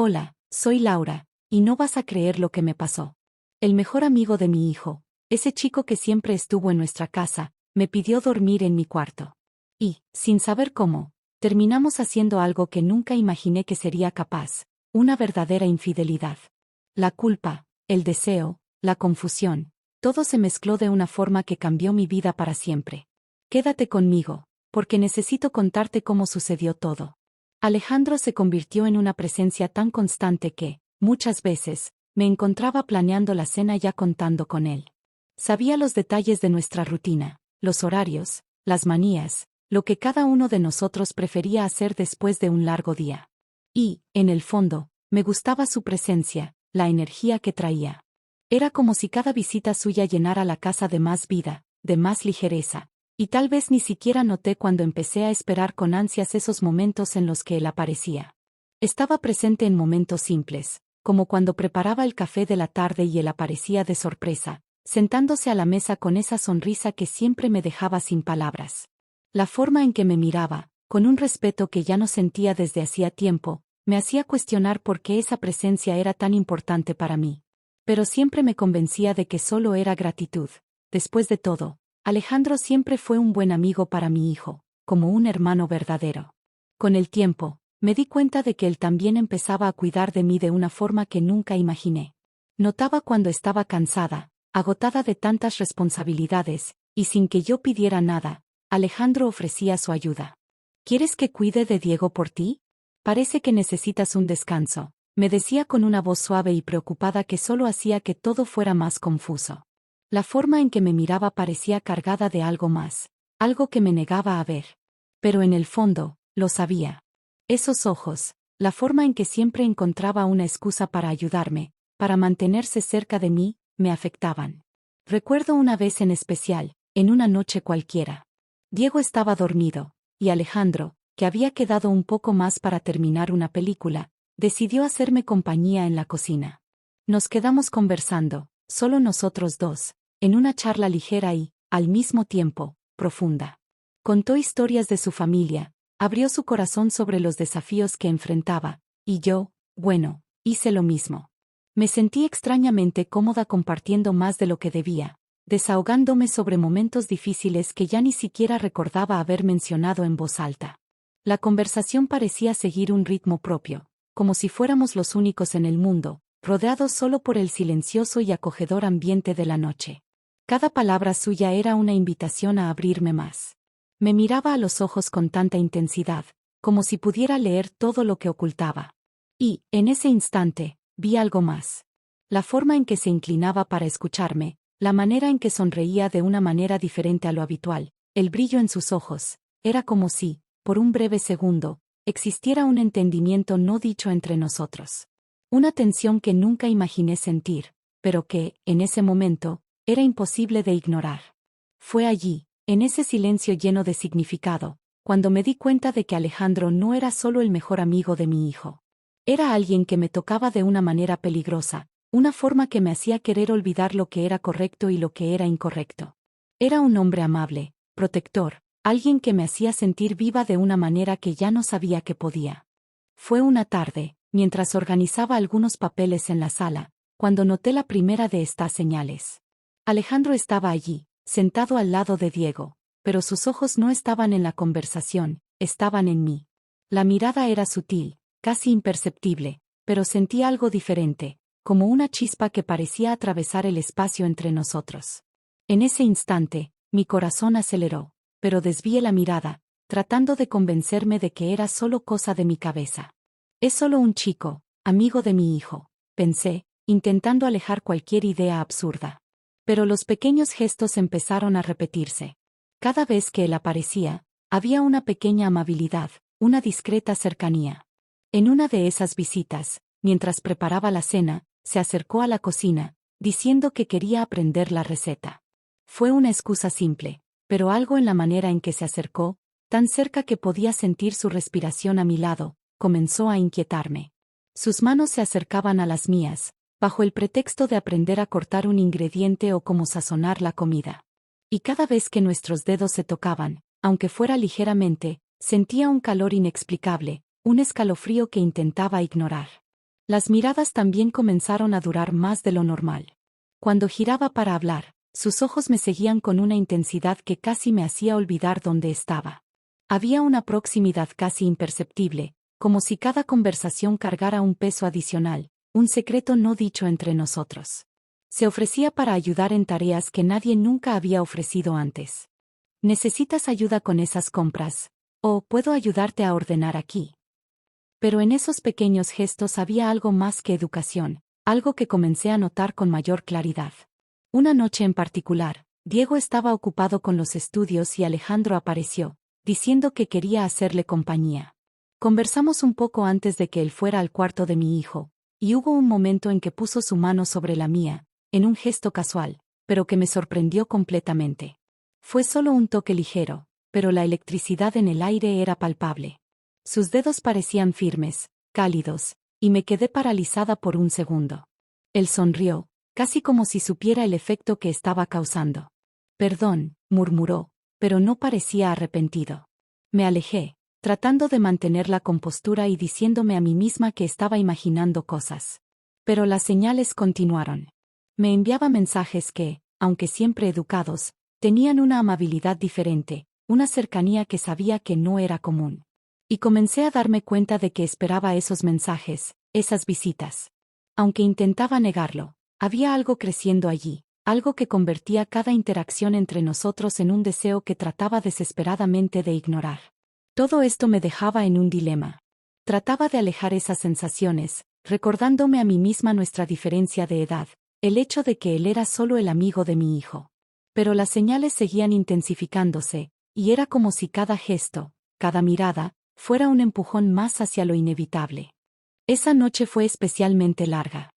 Hola, soy Laura, y no vas a creer lo que me pasó. El mejor amigo de mi hijo, ese chico que siempre estuvo en nuestra casa, me pidió dormir en mi cuarto. Y, sin saber cómo, terminamos haciendo algo que nunca imaginé que sería capaz, una verdadera infidelidad. La culpa, el deseo, la confusión, todo se mezcló de una forma que cambió mi vida para siempre. Quédate conmigo, porque necesito contarte cómo sucedió todo. Alejandro se convirtió en una presencia tan constante que, muchas veces, me encontraba planeando la cena ya contando con él. Sabía los detalles de nuestra rutina, los horarios, las manías, lo que cada uno de nosotros prefería hacer después de un largo día. Y, en el fondo, me gustaba su presencia, la energía que traía. Era como si cada visita suya llenara la casa de más vida, de más ligereza. Y tal vez ni siquiera noté cuando empecé a esperar con ansias esos momentos en los que él aparecía. Estaba presente en momentos simples, como cuando preparaba el café de la tarde y él aparecía de sorpresa, sentándose a la mesa con esa sonrisa que siempre me dejaba sin palabras. La forma en que me miraba, con un respeto que ya no sentía desde hacía tiempo, me hacía cuestionar por qué esa presencia era tan importante para mí. Pero siempre me convencía de que solo era gratitud. Después de todo, Alejandro siempre fue un buen amigo para mi hijo, como un hermano verdadero. Con el tiempo, me di cuenta de que él también empezaba a cuidar de mí de una forma que nunca imaginé. Notaba cuando estaba cansada, agotada de tantas responsabilidades, y sin que yo pidiera nada, Alejandro ofrecía su ayuda. ¿Quieres que cuide de Diego por ti? Parece que necesitas un descanso, me decía con una voz suave y preocupada que solo hacía que todo fuera más confuso. La forma en que me miraba parecía cargada de algo más, algo que me negaba a ver. Pero en el fondo, lo sabía. Esos ojos, la forma en que siempre encontraba una excusa para ayudarme, para mantenerse cerca de mí, me afectaban. Recuerdo una vez en especial, en una noche cualquiera. Diego estaba dormido, y Alejandro, que había quedado un poco más para terminar una película, decidió hacerme compañía en la cocina. Nos quedamos conversando, solo nosotros dos, en una charla ligera y, al mismo tiempo, profunda. Contó historias de su familia, abrió su corazón sobre los desafíos que enfrentaba, y yo, bueno, hice lo mismo. Me sentí extrañamente cómoda compartiendo más de lo que debía, desahogándome sobre momentos difíciles que ya ni siquiera recordaba haber mencionado en voz alta. La conversación parecía seguir un ritmo propio, como si fuéramos los únicos en el mundo, rodeados solo por el silencioso y acogedor ambiente de la noche. Cada palabra suya era una invitación a abrirme más. Me miraba a los ojos con tanta intensidad, como si pudiera leer todo lo que ocultaba. Y, en ese instante, vi algo más. La forma en que se inclinaba para escucharme, la manera en que sonreía de una manera diferente a lo habitual, el brillo en sus ojos, era como si, por un breve segundo, existiera un entendimiento no dicho entre nosotros. Una tensión que nunca imaginé sentir, pero que, en ese momento, era imposible de ignorar. Fue allí, en ese silencio lleno de significado, cuando me di cuenta de que Alejandro no era solo el mejor amigo de mi hijo. Era alguien que me tocaba de una manera peligrosa, una forma que me hacía querer olvidar lo que era correcto y lo que era incorrecto. Era un hombre amable, protector, alguien que me hacía sentir viva de una manera que ya no sabía que podía. Fue una tarde, mientras organizaba algunos papeles en la sala, cuando noté la primera de estas señales. Alejandro estaba allí, sentado al lado de Diego, pero sus ojos no estaban en la conversación, estaban en mí. La mirada era sutil, casi imperceptible, pero sentí algo diferente, como una chispa que parecía atravesar el espacio entre nosotros. En ese instante, mi corazón aceleró, pero desvié la mirada, tratando de convencerme de que era solo cosa de mi cabeza. Es solo un chico, amigo de mi hijo, pensé, intentando alejar cualquier idea absurda. Pero los pequeños gestos empezaron a repetirse. Cada vez que él aparecía, había una pequeña amabilidad, una discreta cercanía. En una de esas visitas, mientras preparaba la cena, se acercó a la cocina, diciendo que quería aprender la receta. Fue una excusa simple, pero algo en la manera en que se acercó, tan cerca que podía sentir su respiración a mi lado, comenzó a inquietarme. Sus manos se acercaban a las mías, bajo el pretexto de aprender a cortar un ingrediente o cómo sazonar la comida. Y cada vez que nuestros dedos se tocaban, aunque fuera ligeramente, sentía un calor inexplicable, un escalofrío que intentaba ignorar. Las miradas también comenzaron a durar más de lo normal. Cuando giraba para hablar, sus ojos me seguían con una intensidad que casi me hacía olvidar dónde estaba. Había una proximidad casi imperceptible, como si cada conversación cargara un peso adicional, un secreto no dicho entre nosotros. Se ofrecía para ayudar en tareas que nadie nunca había ofrecido antes. ¿Necesitas ayuda con esas compras? ¿O puedo ayudarte a ordenar aquí? Pero en esos pequeños gestos había algo más que educación, algo que comencé a notar con mayor claridad. Una noche en particular, Diego estaba ocupado con los estudios y Alejandro apareció, diciendo que quería hacerle compañía. Conversamos un poco antes de que él fuera al cuarto de mi hijo, y hubo un momento en que puso su mano sobre la mía, en un gesto casual, pero que me sorprendió completamente. Fue solo un toque ligero, pero la electricidad en el aire era palpable. Sus dedos parecían firmes, cálidos, y me quedé paralizada por un segundo. Él sonrió, casi como si supiera el efecto que estaba causando. Perdón, murmuró, pero no parecía arrepentido. Me alejé, tratando de mantener la compostura y diciéndome a mí misma que estaba imaginando cosas. Pero las señales continuaron. Me enviaba mensajes que, aunque siempre educados, tenían una amabilidad diferente, una cercanía que sabía que no era común. Y comencé a darme cuenta de que esperaba esos mensajes, esas visitas. Aunque intentaba negarlo, había algo creciendo allí, algo que convertía cada interacción entre nosotros en un deseo que trataba desesperadamente de ignorar. Todo esto me dejaba en un dilema. Trataba de alejar esas sensaciones, recordándome a mí misma nuestra diferencia de edad, el hecho de que él era solo el amigo de mi hijo. Pero las señales seguían intensificándose, y era como si cada gesto, cada mirada, fuera un empujón más hacia lo inevitable. Esa noche fue especialmente larga.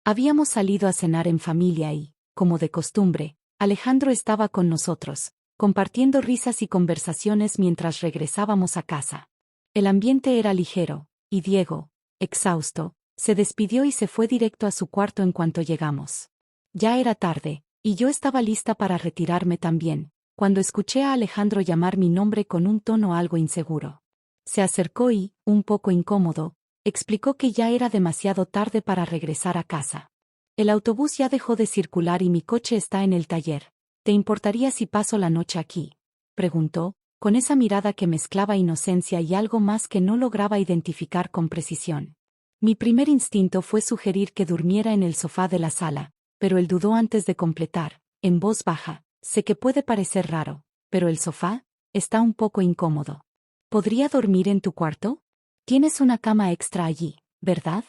Habíamos salido a cenar en familia y, como de costumbre, Alejandro estaba con nosotros, compartiendo risas y conversaciones mientras regresábamos a casa. El ambiente era ligero, y Diego, exhausto, se despidió y se fue directo a su cuarto en cuanto llegamos. Ya era tarde, y yo estaba lista para retirarme también, cuando escuché a Alejandro llamar mi nombre con un tono algo inseguro. Se acercó y, un poco incómodo, explicó que ya era demasiado tarde para regresar a casa. El autobús ya dejó de circular y mi coche está en el taller. ¿Te importaría si paso la noche aquí?, preguntó, con esa mirada que mezclaba inocencia y algo más que no lograba identificar con precisión. Mi primer instinto fue sugerir que durmiera en el sofá de la sala, pero él dudó antes de completar, en voz baja: sé que puede parecer raro, pero el sofá está un poco incómodo. ¿Podría dormir en tu cuarto? Tienes una cama extra allí, ¿verdad?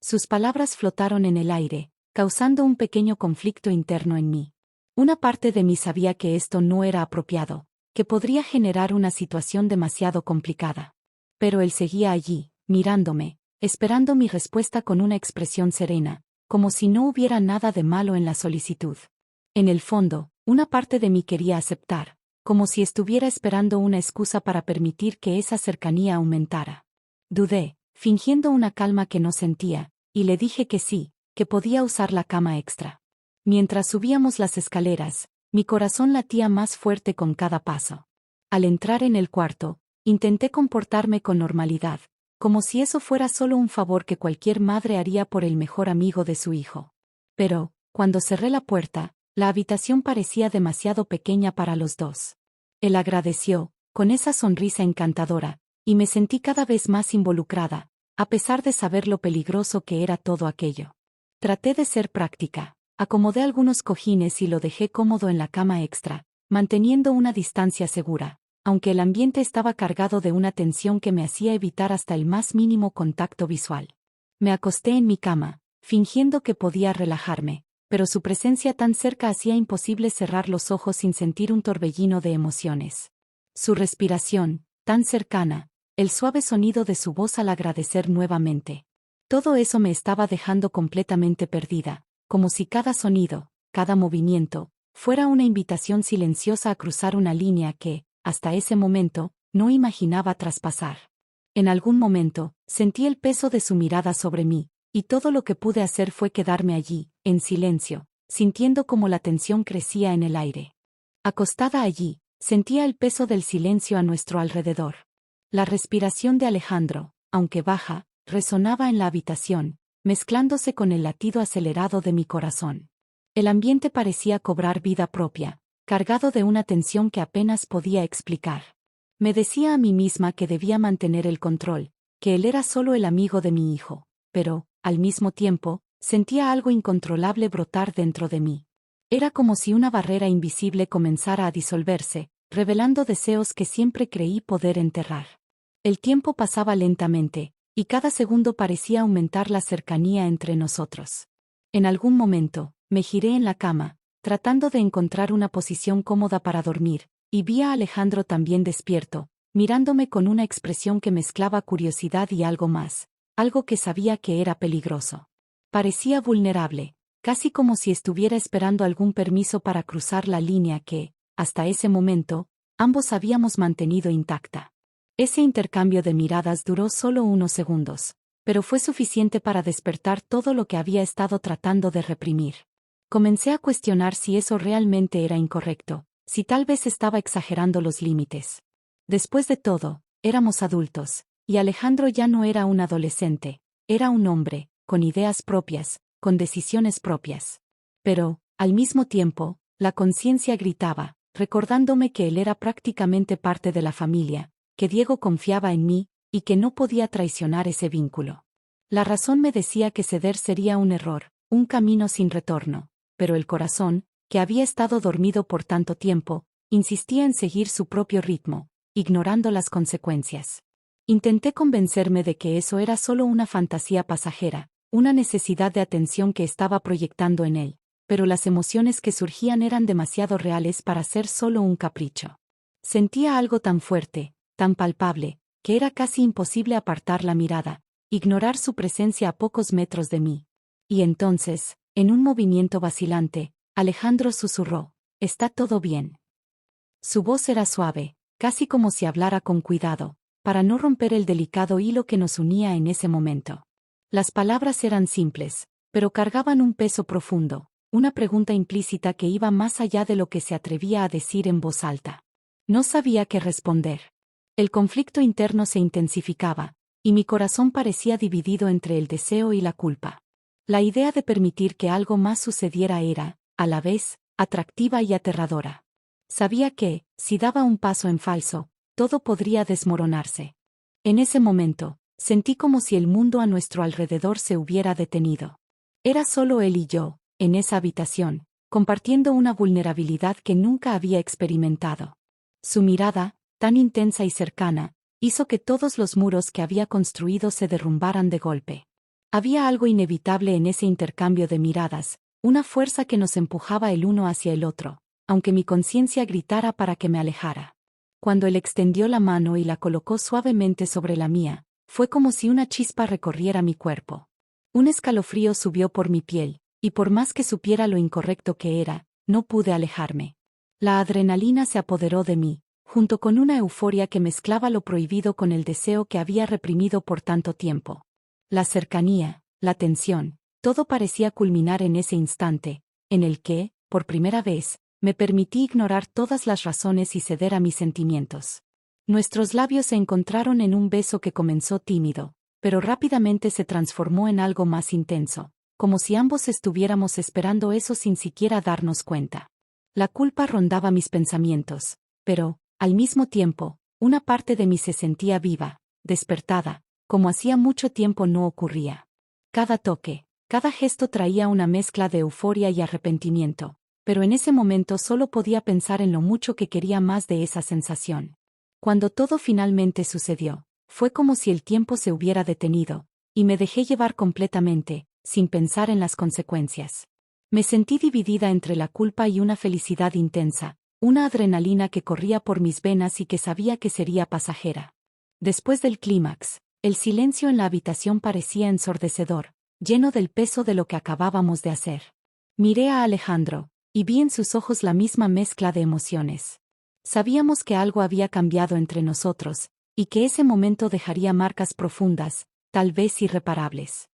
Sus palabras flotaron en el aire, causando un pequeño conflicto interno en mí. Una parte de mí sabía que esto no era apropiado, que podría generar una situación demasiado complicada. Pero él seguía allí, mirándome, esperando mi respuesta con una expresión serena, como si no hubiera nada de malo en la solicitud. En el fondo, una parte de mí quería aceptar, como si estuviera esperando una excusa para permitir que esa cercanía aumentara. Dudé, fingiendo una calma que no sentía, y le dije que sí, que podía usar la cama extra. Mientras subíamos las escaleras, mi corazón latía más fuerte con cada paso. Al entrar en el cuarto, intenté comportarme con normalidad, como si eso fuera solo un favor que cualquier madre haría por el mejor amigo de su hijo. Pero, cuando cerré la puerta, la habitación parecía demasiado pequeña para los dos. Él agradeció, con esa sonrisa encantadora, y me sentí cada vez más involucrada, a pesar de saber lo peligroso que era todo aquello. Traté de ser práctica, acomodé algunos cojines y lo dejé cómodo en la cama extra, manteniendo una distancia segura, aunque el ambiente estaba cargado de una tensión que me hacía evitar hasta el más mínimo contacto visual. Me acosté en mi cama, fingiendo que podía relajarme, pero su presencia tan cerca hacía imposible cerrar los ojos sin sentir un torbellino de emociones. Su respiración, tan cercana, el suave sonido de su voz al agradecer nuevamente. Todo eso me estaba dejando completamente perdida, como si cada sonido, cada movimiento, fuera una invitación silenciosa a cruzar una línea que, hasta ese momento, no imaginaba traspasar. En algún momento, sentí el peso de su mirada sobre mí, y todo lo que pude hacer fue quedarme allí, en silencio, sintiendo como la tensión crecía en el aire. Acostada allí, sentía el peso del silencio a nuestro alrededor. La respiración de Alejandro, aunque baja, resonaba en la habitación, mezclándose con el latido acelerado de mi corazón. El ambiente parecía cobrar vida propia, cargado de una tensión que apenas podía explicar. Me decía a mí misma que debía mantener el control, que él era solo el amigo de mi hijo, pero, al mismo tiempo, sentía algo incontrolable brotar dentro de mí. Era como si una barrera invisible comenzara a disolverse, revelando deseos que siempre creí poder enterrar. El tiempo pasaba lentamente, y cada segundo parecía aumentar la cercanía entre nosotros. En algún momento, me giré en la cama, tratando de encontrar una posición cómoda para dormir, y vi a Alejandro también despierto, mirándome con una expresión que mezclaba curiosidad y algo más, algo que sabía que era peligroso. Parecía vulnerable, casi como si estuviera esperando algún permiso para cruzar la línea que, hasta ese momento, ambos habíamos mantenido intacta. Ese intercambio de miradas duró solo unos segundos, pero fue suficiente para despertar todo lo que había estado tratando de reprimir. Comencé a cuestionar si eso realmente era incorrecto, si tal vez estaba exagerando los límites. Después de todo, éramos adultos, y Alejandro ya no era un adolescente, era un hombre, con ideas propias, con decisiones propias. Pero, al mismo tiempo, la conciencia gritaba, recordándome que él era prácticamente parte de la familia, que Diego confiaba en mí, y que no podía traicionar ese vínculo. La razón me decía que ceder sería un error, un camino sin retorno, pero el corazón, que había estado dormido por tanto tiempo, insistía en seguir su propio ritmo, ignorando las consecuencias. Intenté convencerme de que eso era solo una fantasía pasajera, una necesidad de atención que estaba proyectando en él, pero las emociones que surgían eran demasiado reales para ser solo un capricho. Sentía algo tan fuerte, tan palpable, que era casi imposible apartar la mirada, ignorar su presencia a pocos metros de mí. Y entonces, en un movimiento vacilante, Alejandro susurró, «¿Está todo bien?». Su voz era suave, casi como si hablara con cuidado, para no romper el delicado hilo que nos unía en ese momento. Las palabras eran simples, pero cargaban un peso profundo, una pregunta implícita que iba más allá de lo que se atrevía a decir en voz alta. No sabía qué responder. El conflicto interno se intensificaba, y mi corazón parecía dividido entre el deseo y la culpa. La idea de permitir que algo más sucediera era, a la vez, atractiva y aterradora. Sabía que, si daba un paso en falso, todo podría desmoronarse. En ese momento, sentí como si el mundo a nuestro alrededor se hubiera detenido. Era solo él y yo, en esa habitación, compartiendo una vulnerabilidad que nunca había experimentado. Su mirada, tan intensa y cercana, hizo que todos los muros que había construido se derrumbaran de golpe. Había algo inevitable en ese intercambio de miradas, una fuerza que nos empujaba el uno hacia el otro, aunque mi conciencia gritara para que me alejara. Cuando él extendió la mano y la colocó suavemente sobre la mía, fue como si una chispa recorriera mi cuerpo. Un escalofrío subió por mi piel, y por más que supiera lo incorrecto que era, no pude alejarme. La adrenalina se apoderó de mí, junto con una euforia que mezclaba lo prohibido con el deseo que había reprimido por tanto tiempo. La cercanía, la tensión, todo parecía culminar en ese instante, en el que, por primera vez, me permití ignorar todas las razones y ceder a mis sentimientos. Nuestros labios se encontraron en un beso que comenzó tímido, pero rápidamente se transformó en algo más intenso, como si ambos estuviéramos esperando eso sin siquiera darnos cuenta. La culpa rondaba mis pensamientos, pero, al mismo tiempo, una parte de mí se sentía viva, despertada, como hacía mucho tiempo no ocurría. Cada toque, cada gesto traía una mezcla de euforia y arrepentimiento, pero en ese momento solo podía pensar en lo mucho que quería más de esa sensación. Cuando todo finalmente sucedió, fue como si el tiempo se hubiera detenido, y me dejé llevar completamente, sin pensar en las consecuencias. Me sentí dividida entre la culpa y una felicidad intensa, una adrenalina que corría por mis venas y que sabía que sería pasajera. Después del clímax, el silencio en la habitación parecía ensordecedor, lleno del peso de lo que acabábamos de hacer. Miré a Alejandro, y vi en sus ojos la misma mezcla de emociones. Sabíamos que algo había cambiado entre nosotros, y que ese momento dejaría marcas profundas, tal vez irreparables.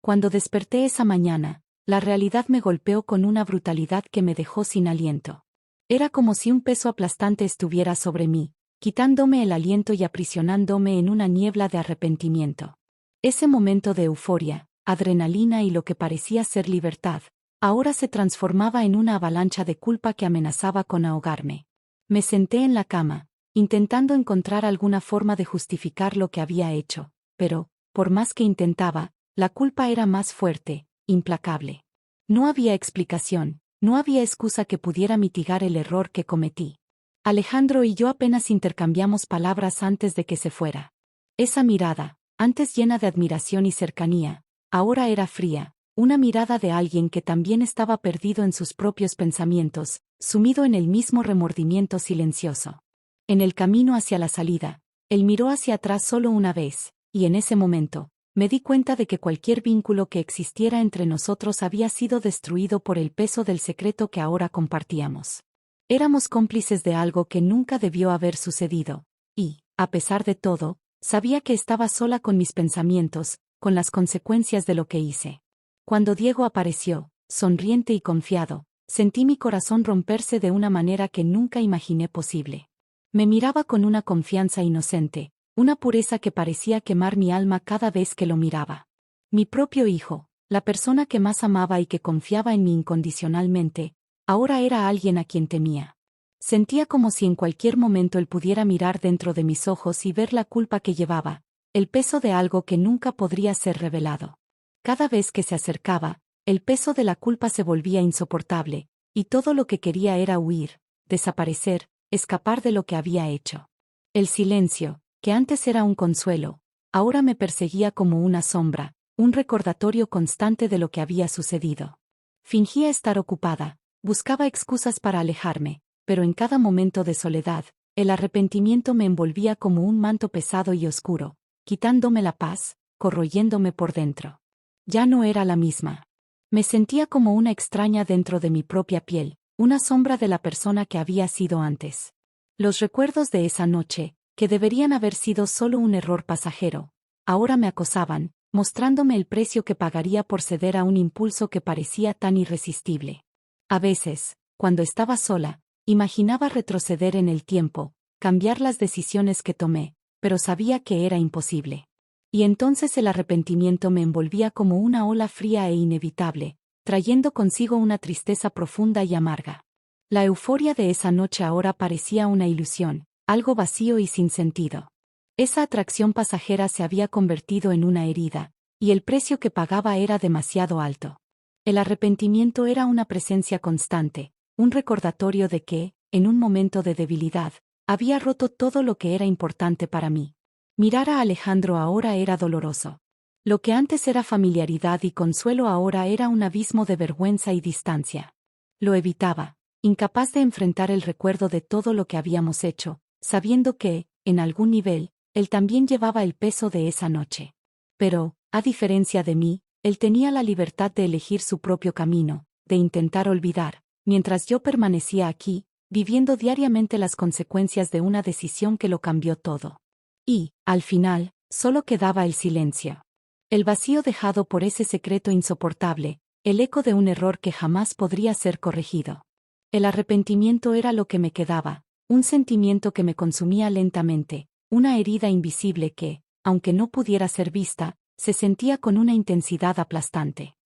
Cuando desperté esa mañana, la realidad me golpeó con una brutalidad que me dejó sin aliento. Era como si un peso aplastante estuviera sobre mí, quitándome el aliento y aprisionándome en una niebla de arrepentimiento. Ese momento de euforia, adrenalina y lo que parecía ser libertad, ahora se transformaba en una avalancha de culpa que amenazaba con ahogarme. Me senté en la cama, intentando encontrar alguna forma de justificar lo que había hecho, pero, por más que intentaba, la culpa era más fuerte, implacable. No había explicación, no había excusa que pudiera mitigar el error que cometí. Alejandro y yo apenas intercambiamos palabras antes de que se fuera. Esa mirada, antes llena de admiración y cercanía, ahora era fría, una mirada de alguien que también estaba perdido en sus propios pensamientos, sumido en el mismo remordimiento silencioso. En el camino hacia la salida, él miró hacia atrás solo una vez, y en ese momento, me di cuenta de que cualquier vínculo que existiera entre nosotros había sido destruido por el peso del secreto que ahora compartíamos. Éramos cómplices de algo que nunca debió haber sucedido, y, a pesar de todo, sabía que estaba sola con mis pensamientos, con las consecuencias de lo que hice. Cuando Diego apareció, sonriente y confiado, sentí mi corazón romperse de una manera que nunca imaginé posible. Me miraba con una confianza inocente, una pureza que parecía quemar mi alma cada vez que lo miraba. Mi propio hijo, la persona que más amaba y que confiaba en mí incondicionalmente, ahora era alguien a quien temía. Sentía como si en cualquier momento él pudiera mirar dentro de mis ojos y ver la culpa que llevaba, el peso de algo que nunca podría ser revelado. Cada vez que se acercaba, el peso de la culpa se volvía insoportable, y todo lo que quería era huir, desaparecer, escapar de lo que había hecho. El silencio, que antes era un consuelo, ahora me perseguía como una sombra, un recordatorio constante de lo que había sucedido. Fingía estar ocupada, buscaba excusas para alejarme, pero en cada momento de soledad, el arrepentimiento me envolvía como un manto pesado y oscuro, quitándome la paz, corroyéndome por dentro. Ya no era la misma. Me sentía como una extraña dentro de mi propia piel, una sombra de la persona que había sido antes. Los recuerdos de esa noche, que deberían haber sido solo un error pasajero, ahora me acosaban, mostrándome el precio que pagaría por ceder a un impulso que parecía tan irresistible. A veces, cuando estaba sola, imaginaba retroceder en el tiempo, cambiar las decisiones que tomé, pero sabía que era imposible. Y entonces el arrepentimiento me envolvía como una ola fría e inevitable, trayendo consigo una tristeza profunda y amarga. La euforia de esa noche ahora parecía una ilusión, algo vacío y sin sentido. Esa atracción pasajera se había convertido en una herida, y el precio que pagaba era demasiado alto. El arrepentimiento era una presencia constante, un recordatorio de que, en un momento de debilidad, había roto todo lo que era importante para mí. Mirar a Alejandro ahora era doloroso. Lo que antes era familiaridad y consuelo ahora era un abismo de vergüenza y distancia. Lo evitaba, incapaz de enfrentar el recuerdo de todo lo que habíamos hecho, sabiendo que, en algún nivel, él también llevaba el peso de esa noche. Pero, a diferencia de mí, él tenía la libertad de elegir su propio camino, de intentar olvidar, mientras yo permanecía aquí, viviendo diariamente las consecuencias de una decisión que lo cambió todo. Y, al final, solo quedaba el silencio. El vacío dejado por ese secreto insoportable, el eco de un error que jamás podría ser corregido. El arrepentimiento era lo que me quedaba, un sentimiento que me consumía lentamente, una herida invisible que, aunque no pudiera ser vista, se sentía con una intensidad aplastante.